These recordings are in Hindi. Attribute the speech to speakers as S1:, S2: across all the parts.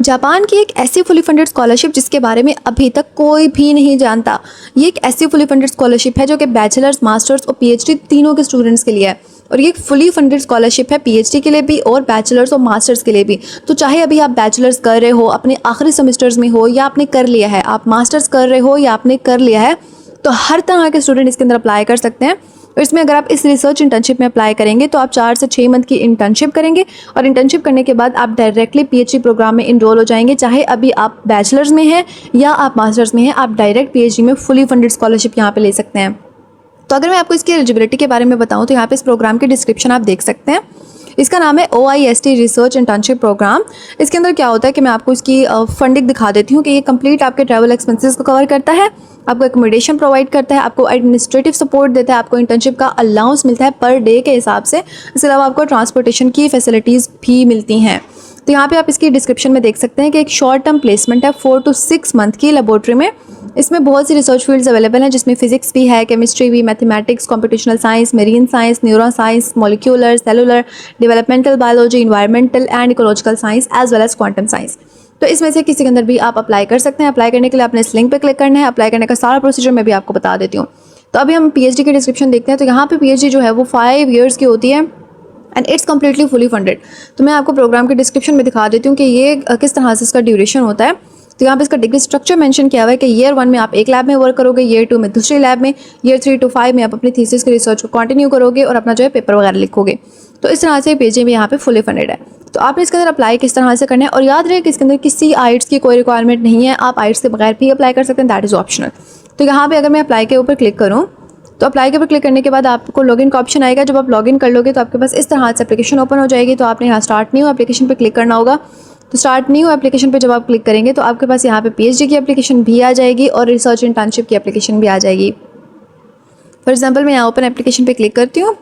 S1: जापान की एक ऐसी फुली फंडेड स्कॉलरशिप जिसके बारे में अभी तक कोई भी नहीं जानता। ये एक ऐसी फुली फंडेड स्कॉलरशिप है जो कि बैचलर्स, मास्टर्स और पीएचडी तीनों के स्टूडेंट्स के लिए है। और ये एक फुली फंडेड स्कॉलरशिप है पीएचडी के लिए भी और बैचलर्स और मास्टर्स के लिए भी। तो चाहे अभी आप बैचलर्स कर रहे हो, अपने आखिरी सेमेस्टर्स में हो, या आपने कर लिया है, आप मास्टर्स कर रहे हो या आपने कर लिया है, तो हर तरह के स्टूडेंट इसके अंदर अप्लाई कर सकते हैं। और इसमें अगर आप इस रिसर्च इंटर्नशिप में अप्लाई करेंगे तो आप 4 से 6 मंथ की इंटर्नशिप करेंगे और इंटर्नशिप करने के बाद आप डायरेक्टली पीएचडी प्रोग्राम में इनरोल हो जाएंगे। चाहे अभी आप बैचलर्स में हैं या आप मास्टर्स में हैं, आप डायरेक्ट पीएचडी में फुली फंडेड स्कॉलरशिप यहाँ पे ले सकते हैं। तो अगर मैं आपको इसकी एलिजिबिलिटी के बारे में बताऊँ तो यहाँ पे इस प्रोग्राम की डिस्क्रिप्शन आप देख सकते हैं। इसका नाम है OIST रिसर्च इंटर्नशिप प्रोग्राम। इसके अंदर क्या होता है कि मैं आपको इसकी फंडिंग दिखा देती हूँ कि ये कंप्लीट आपके ट्रैवल एक्सपेंसेस को कवर करता है, आपको एकोमोडेशन प्रोवाइड करता है, आपको एडमिनिस्ट्रेटिव सपोर्ट देता है, आपको इंटर्नशिप का अलाउंस मिलता है पर डे के हिसाब से। इसके अलावा आपको ट्रांसपोर्टेशन की फैसिलिटीज़ भी मिलती हैं। तो यहाँ पे आप इसकी डिस्क्रिप्शन में देख सकते हैं कि एक शॉर्ट टर्म प्लेसमेंट है 4 to 6 मंथ की लेबोरेटरी में। इसमें बहुत सी रिसर्च फील्ड्स अवेलेबल हैं जिसमें फिजिक्स भी है, केमिस्ट्री भी, mathematics, computational science, marine science, neuro science, molecular, cellular, developmental biology, environmental and ecological science as well as quantum science. तो इसमें से किसी के अंदर भी आप अप्लाई कर सकते हैं। अप्लाई करने के लिए आपने इस लिंक पे क्लिक करना है। अप्लाई करने का सारा प्रोसीजर मैं भी आपको बता देती हूँ। तो अभी हम पीएचडी की डिस्क्रिप्शन देखते हैं। तो यहाँ पे पीएचडी जो है वो 5 years की होती है and it's completely fully funded. तो मैं आपको प्रोग्राम के डिस्क्रिप्शन में दिखा देती हूँ कि ये किस तरह से इसका ड्यूरेशन होता है। तो यहाँ पे इसका डिग्री स्ट्रक्चर मेंशन किया हुआ है कि ईयर 1 में आप एक लैब में वर्क करोगे, ईयर 2 में दूसरी लैब में, ईयर 3 to 5 में आप अपनी थीसिस की रिसर्च को कंटिन्यू करोगे और अपना जो है पेपर वगैरह लिखोगे। तो इस तरह से पीएचडी में यहाँ पे फुली फंडेड है। तो आपने इसके अंदर अप्लाई किस तरह से करना है, और याद रहे कि इसके अंदर किसी आइट्स की कोई रिक्वायरमेंट नहीं है। आप आइट्स के बगैर भी अप्लाई कर सकते हैं, दैट इज़ ऑप्शनल। तो यहाँ पे अगर मैं अप्लाई के ऊपर क्लिक करूँ तो अप्लाई के ऊपर क्लिक करने के बाद आपको लॉगिन का ऑप्शन आएगा। जब आप लॉगिन कर लोगे तो आपके पास इस तरह से एप्लीकेशन ओपन हो जाएगी। तो आपने यहाँ स्टार्ट न्यू एप्लीकेशन पे क्लिक करना होगा। तो स्टार्ट न्यू एप्लीकेशन पे जब आप क्लिक करेंगे तो आपके पास यहाँ पे पीएचडी की एप्लीकेशन भी आ जाएगी और रिसर्च इंटर्नशिप की एप्लीकेशन भी आ जाएगी। फॉर एग्जांपल मैं यहाँ ओपन एप्लीकेशन पे क्लिक करती हूँ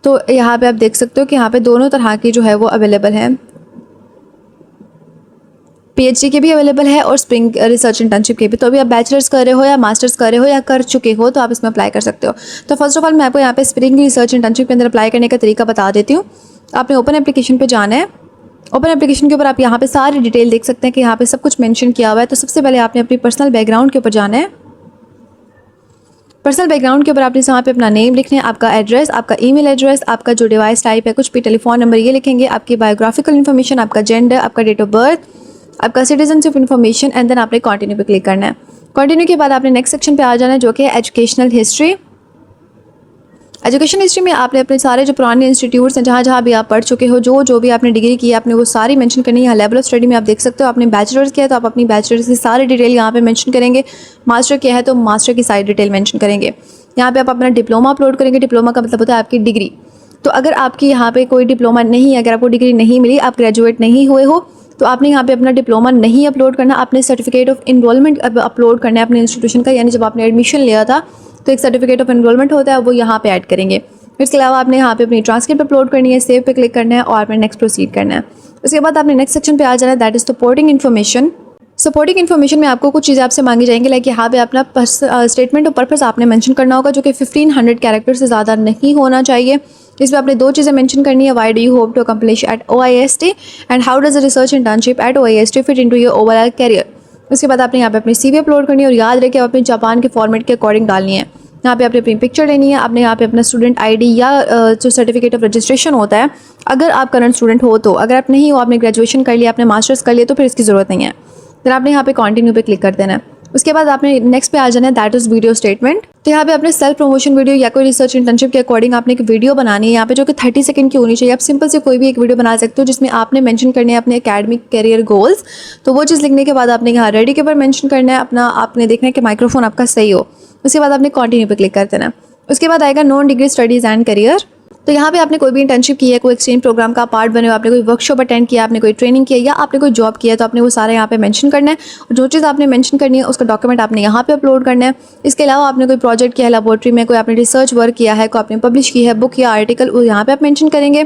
S1: तो यहाँ पे आप देख सकते हो कि यहाँ पे दोनों तरह की जो है वो अवेलेबल है। पीएचडी के भी अवेलेबल है और स्प्रिंग रिसर्च इंटर्नशिप के भी। तो अभी आप बैचलर्स कर रहे हो या मास्टर्स कर रहे हो या कर चुके हो तो आप इसमें अप्लाई कर सकते हो। तो फर्स्ट ऑफ ऑल मैं आपको यहाँ पे स्प्रिंग रिसर्च इंटर्नशिप के अंदर अप्लाई करने का तरीका बता देती हूँ। आपने ओपन एप्लीकेशन पे जाना है। ओपन एप्लीकेशन के ऊपर आप यहाँ पे सारी डिटेल देख सकते हैं कि यहाँ पे सब कुछ मेंशन किया हुआ है। तो सबसे पहले आपने अपनी पर्सनल बैकग्राउंड के ऊपर जाना है। पर्सनल बैकग्राउंड के ऊपर आपने यहाँ पे अपना नेम लिखना है, आपका एड्रेस, आपका ईमेल एड्रेस, आपका जो डिवाइस टाइप है, कुछ भी टेलीफोन नंबर ये लिखेंगे, आपकी बायोग्राफिकल इन्फॉर्मेशन, आपका जेंडर, आपका डेट ऑफ बर्थ, आपका सिटीजनशिप इन्फॉर्मेशन एंड देन आपने कंटिन्यू पे क्लिक करना है। कंटिन्यू के बाद आपने नेक्स्ट सेक्शन पे आ जाना है जो कि है एजुकेशनल हिस्ट्री। एजुकेशन हिस्ट्री में आपने अपने सारे जो पुराने इंस्टीट्यूट्स हैं जहाँ जहाँ भी आप पढ़ चुके हो, जो भी आपने डिग्री की है, आपने वो सारी मेंशन करनी है। यहाँ लेवल ऑफ स्टडी में आप देख सकते हो आपने बैचलर्स किया है तो आप अपनी बैचलर्स की सारी डिटेल यहाँ पे मेंशन करेंगे। मास्टर किया है तो मास्टर की सारी डिटेल मेंशन करेंगे। यहाँ पे आप अपना डिप्लोमा अपलोड करेंगे। डिप्लोमा का मतलब होता है आपकी डिग्री। तो अगर आपकी यहाँ पे कोई डिप्लोमा नहीं है, अगर आपको डिग्री नहीं मिली, आप ग्रेजुएट नहीं हुए हो, तो आपने यहाँ पे अपना डिप्लोमा नहीं अपलोड करना, आपने सर्टिफिकेट ऑफ इनरोलमेंट अपलोड करना है अपने इंस्टीट्यूशन का। यानी जब आपने एडमिशन लिया था तो एक सर्टिफिकेट ऑफ इनरोलमेंट होता है, वो यहाँ पे ऐड करेंगे। इसके अलावा आपने यहाँ पे अपनी ट्रांसक्रिप्ट अपलोड करनी है, सेव पे क्लिक करना है और आपने नेक्स्ट प्रोसीड करना है। उसके बाद आपने नेक्स्ट सेक्शन पे आ जाना है, that is supporting information. Supporting information में आपको कुछ चीज़ें आपसे मांगी जाएंगी, लाइक यहाँ पे अपना स्टेटमेंट ऑफ पर्पस आपने मेंशन करना होगा जो कि 1500 कैरेक्टर से ज़्यादा नहीं होना चाहिए। इसमें आपने 2 चीज़ें मेंशन करनी है, why do you hope to accomplish at OIST and how does a research internship at OIST fit into your overall career. उसके बाद आपने यहाँ पे अपनी CV अपलोड करनी है और याद रखें आप अपने जापान के फॉर्मेट के अकॉर्डिंग डालनी है। यहाँ पे आपने अपनी पिक्चर लेनी है, आपने यहाँ पे अपना स्टूडेंट ID या जो सर्टिफिकेट ऑफ रजिस्ट्रेशन होता है, अगर आप करंट स्टूडेंट हो तो। अगर आप नहीं हो, आपने ग्रेजुएशन कर लिया, आपने मास्टर्स कर लिया, तो फिर इसकी ज़रूरत नहीं है। फिर आपने यहाँ पे कंटिन्यू पे क्लिक कर देना है। उसके बाद आपने नेक्स्ट पे आ जाना है, दैट इज़ वीडियो स्टेटमेंट। तो यहाँ पे अपने सेल्फ प्रमोशन वीडियो या कोई रिसर्च इंटर्नशिप के अकॉर्डिंग आपने एक वीडियो बनानी है यहाँ पे जो कि 30 सेकंड की होनी चाहिए। आप सिंपल से कोई भी एक वीडियो बना सकते हो जिसमें आपने मेंशन करने हैं अपने एकेडमिक करियर गोल्स। तो वो चीज़ लिखने के बाद आपने यहाँ रेडी के ऊपर मेंशन करना है अपना, आपने देखना है कि माइक्रोफोन आपका सही हो। उसके बाद आपने कंटिन्यू पे क्लिक कर देना है। उसके बाद आएगा non degree studies and career. तो यहाँ पे आपने कोई भी इंटर्नशिप की है, कोई एक्सचेंज प्रोग्राम का पार्ट बने हो, आपने कोई वर्कशॉप अटेंड किया, आपने कोई ट्रेनिंग किया या आपने कोई जॉब किया, तो आपने वो सारा यहाँ पे मेंशन करना है। और जो चीज़ आपने मेंशन करनी है उसका डॉक्यूमेंट आपने यहाँ पे अपलोड करना है। इसके अलावा आपने कोई प्रोजेक्ट किया है लेबोरेटरी में, कोई आपने रिसर्च वर्क किया है, कोई आपने पब्लिश की है बुक या आर्टिकल, वो यहाँ पे आप मेंशन करेंगे।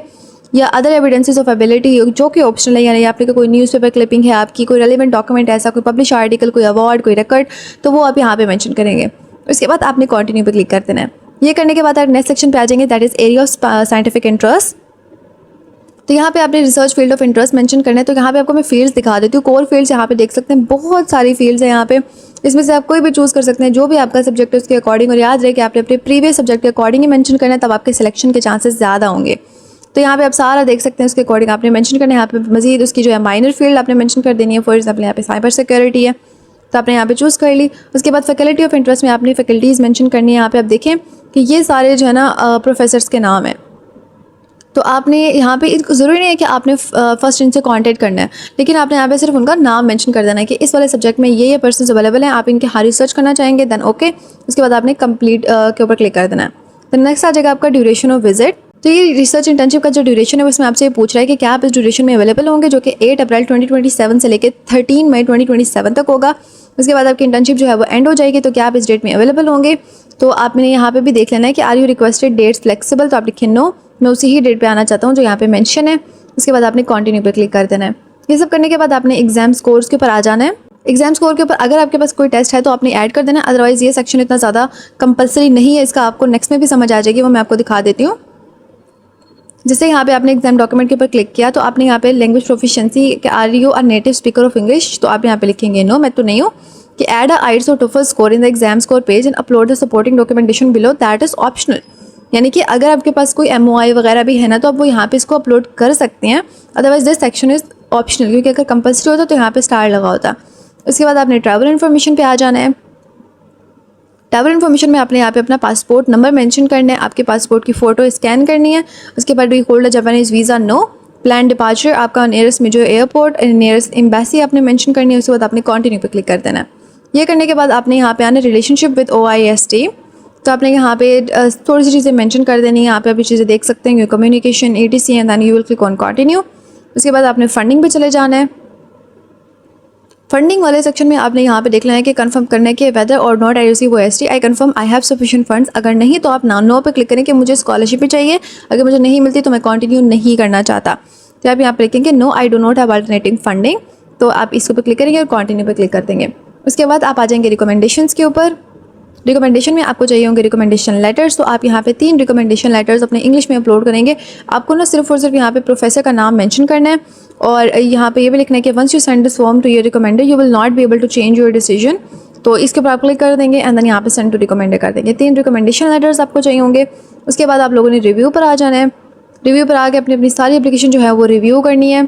S1: या अदर एविडेंसेस ऑफ एबिलिटी जो कि ऑप्शनल है, यानी आपने कोई न्यूज़पेपर क्लिपिंग है आपकी, कोई रेलिवेंट डॉक्यूमेंट ऐसा, कोई पब्लिश आर्टिकल, कोई अवार्ड, कोई रिकॉर्ड, तो वो आप यहाँ पे मेंशन करेंगे। उसके बाद आपने कंटिन्यू पे क्लिक कर देना है। ये करने के बाद आप नेक्स्ट सेक्शन पे आ जाएंगे, that is area of scientific interest. तो यहाँ पे आपने research field of interest mention करना है। तो यहाँ पे आपको मैं फील्ड्स दिखा देती हूँ। कोर फील्ड्स यहाँ पे देख सकते हैं, बहुत सारी फील्ड्स हैं यहाँ पे, इसमें से आप कोई भी चूज़ कर सकते हैं जो भी आपका सब्जेक्ट है उसके अकॉर्डिंग। और याद रहे कि आपने अपने प्रीवियस सब्जेक्ट के अकॉर्डिंग ही मेंशन करना है, तब आपके सिलेक्शन के चांसेस ज़्यादा होंगे। तो यहाँ पे आप सारा देख सकते हैं, उसके अकॉर्डिंग आपने मेंशन करना है। यहाँ पे मजीद उसकी जो है माइनर फील्ड आपने मेंशन कर देनी है। फॉर एग्जाम्पल यहाँ पे साइबर सिक्योरिटी है, तो आपने यहाँ पे चूज़ कर ली। उसके बाद फैकल्टी ऑफ इंटरेस्ट में आपने फैकल्टीज़ मेंशन करनी है। यहाँ पे आप देखें कि ये सारे जो है ना प्रोफेसर्स के नाम हैं। तो आपने यहाँ पे ज़रूरी नहीं है कि आपने फर्स्ट इनसे कांटेक्ट करना है, लेकिन आपने यहाँ पे सिर्फ उनका नाम मेंशन कर देना है कि इस वाले सब्जेक्ट में ये पर्सन अवेलेबल हैं, आप इनके हाँ रिसर्च करना चाहेंगे, देन ओके। उसके बाद आपने कंप्लीट के ऊपर क्लिक कर देना है। तो नेक्स्ट आ जाएगा आपका ड्यूरेशन ऑफ विजिट। तो ये रिसर्च इंटर्नशिप का जो ड्यूरेशन है उसमें आपसे पूछ रहा है कि क्या आप इस ड्यूरेशन में अवेलेबल होंगे, जो कि 8 अप्रैल 2027 से लेकर 13 मई 2027 तक होगा। उसके बाद आपकी इंटर्नशिप जो है वो एंड हो जाएगी। तो क्या आप इस डेट में अवेलेबल होंगे, तो आपने यहाँ पे भी देख लेना है कि are you requested dates flexible, तो आप लिखिए नो, मैं उसी ही डेट पे आना चाहता हूँ जो यहाँ पे मेंशन है। उसके बाद आपने कंटिन्यू पे क्लिक कर देना है। ये सब करने के बाद आपने एग्जाम स्कोर्स के ऊपर आ जाना है। एग्जाम स्कोर के ऊपर अगर आपके पास कोई टेस्ट है तो आपने ऐड कर देना है, अदरवाइज ये सेक्शन इतना ज़्यादा कंपलसरी नहीं है, इसका आपको नेक्स्ट में भी समझ आ जाएगी, वो मैं आपको दिखा देती हूँ। जैसे यहाँ पे आपने एग्जाम डॉक्यूमेंट के ऊपर क्लिक किया तो आपने यहाँ पे लैंग्वेज प्रोफिशिएंसी के are you a native speaker of English, तो आप यहाँ पे लिखेंगे नो, मैं तो नहीं हूँ। कि ऐड अ आइट्स और TOEFL score in the exam score page and upload the supporting documentation below, that is optional. यानी कि अगर आपके पास कोई MOI वगैरह भी है ना, तो आप वो यहाँ पे इसको अपलोड कर सकते हैं, otherwise this section is optional, क्योंकि अगर कंपल्सरी होता तो यहाँ पे स्टार लगा होता। उसके बाद आपने ट्रैवल इन्फॉर्मेशन पे आ जाना है। ट्रैवल इन्फॉर्मेशन में आपने यहाँ पे अपना पासपोर्ट नंबर मेंशन करना है, आपके पासपोर्ट की फ़ोटो स्कैन करनी है। उसके बाद भी hold Japanese visa no, plan departure आपका नियरेस्ट में जो एयरपोर्ट एंड नियरेस्ट एम्बेसी आपने मेंशन करनी है। उसके बाद आपने कंटिन्यू पे क्लिक कर देना है। ये करने के बाद आपने यहाँ पे आना रिलेशनशिप विद OIST, तो आपने यहाँ पे थोड़ी सी चीज़ें मेंशन कर देनी है। यहाँ पे आप ये चीज़ें देख सकते हैं, communication ETC and then you will click on continue. उसके बाद आपने फंडिंग पे चले जाना है। फंडिंग वाले सेक्शन में आपने यहाँ पे देख लेना है कि कंफर्म करना है कि वेदर और not I receive OST I confirm I have sufficient funds. अगर नहीं तो आप नो पे क्लिक करें कि मुझे स्कॉलरशिप ही चाहिए, अगर मुझे नहीं मिलती तो मैं कंटिन्यू नहीं करना चाहता। तो आप यहाँ पे लिखेंगे no I do not have alternative funding, तो आप इसके ऊपर क्लिक करेंगे और कंटिन्यू पे क्लिक कर देंगे। उसके बाद आप आ जाएंगे रिकमेंडेशंस के ऊपर। रिकमेंडेशन में आपको चाहिए होंगे रिकमेंडेशन लेटर्स, तो आप यहाँ पे 3 रिकमेंडेशन लेटर्स अपने इंग्लिश में अपलोड करेंगे। आपको ना सिर्फ और सिर्फ यहाँ पे प्रोफेसर का नाम मेंशन करना है, और यहाँ पे ये भी लिखना है कि once you send this form to your recommender you will not be able to change your decision. तो इसके ऊपर आप क्लिक कर देंगे एंड देन यहाँ पे सेंड टू रिकमेंडर कर देंगे। 3 रिकमेंडेशन लेटर्स आपको चाहिए होंगे। उसके बाद आप लोगों ने रिव्यू पर आ जाना है। रिव्यू पर आके अपनी सारी एप्लीकेशन जो है वो रिव्यू करनी है,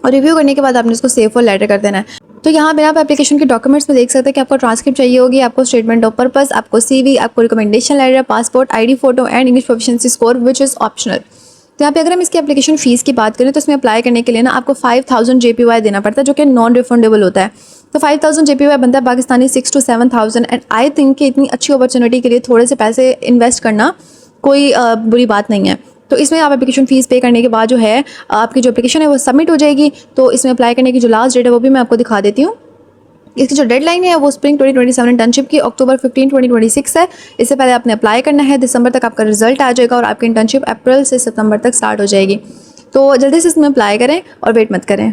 S1: और रिव्यू करने के बाद आपने इसको सेव फॉर लेटर कर देना है। तो यहाँ पे आप एप्लीकेशन के डॉक्यूमेंट्स में देख सकते हैं कि आपको ट्रांसक्रिप्ट चाहिए होगी, आपको स्टेटमेंट ऑफ पर्पस, आपको CV, आपको recommendation letter, passport, ID photo and English proficiency score which is optional. तो यहाँ पे अगर हम इसकी एप्लीकेशन फ़ीस की बात करें तो इसमें अप्लाई करने के लिए ना आपको 5000 JPY देना पड़ता है, जो कि नॉन रिफंडेबल होता है। तो 5000 JPY बनता है Pakistani 6 to 7000, and I think कि इतनी अच्छी अपॉर्चुनिटी के लिए थोड़े से पैसे इन्वेस्ट करना कोई बुरी बात नहीं है। तो इसमें आप एप्लीकेशन फ़ीस पे करने के बाद जो है आपकी जो एप्लीकेशन है वो सबमिट हो जाएगी। तो इसमें अप्लाई करने की जो लास्ट डेट है वो भी मैं आपको दिखा देती हूँ। इसकी जो डेडलाइन है वो स्प्रिंग 2027 इंटर्नशिप की अक्टूबर 15 2026 है। इससे पहले आपने अप्लाई करना है, दिसंबर तक आपका रिजल्ट आ जाएगा और आपकी इंटर्नशिप अप्रैल से सितंबर तक स्टार्ट हो जाएगी। तो जल्दी से इसमें अप्लाई करें और वेट मत करें।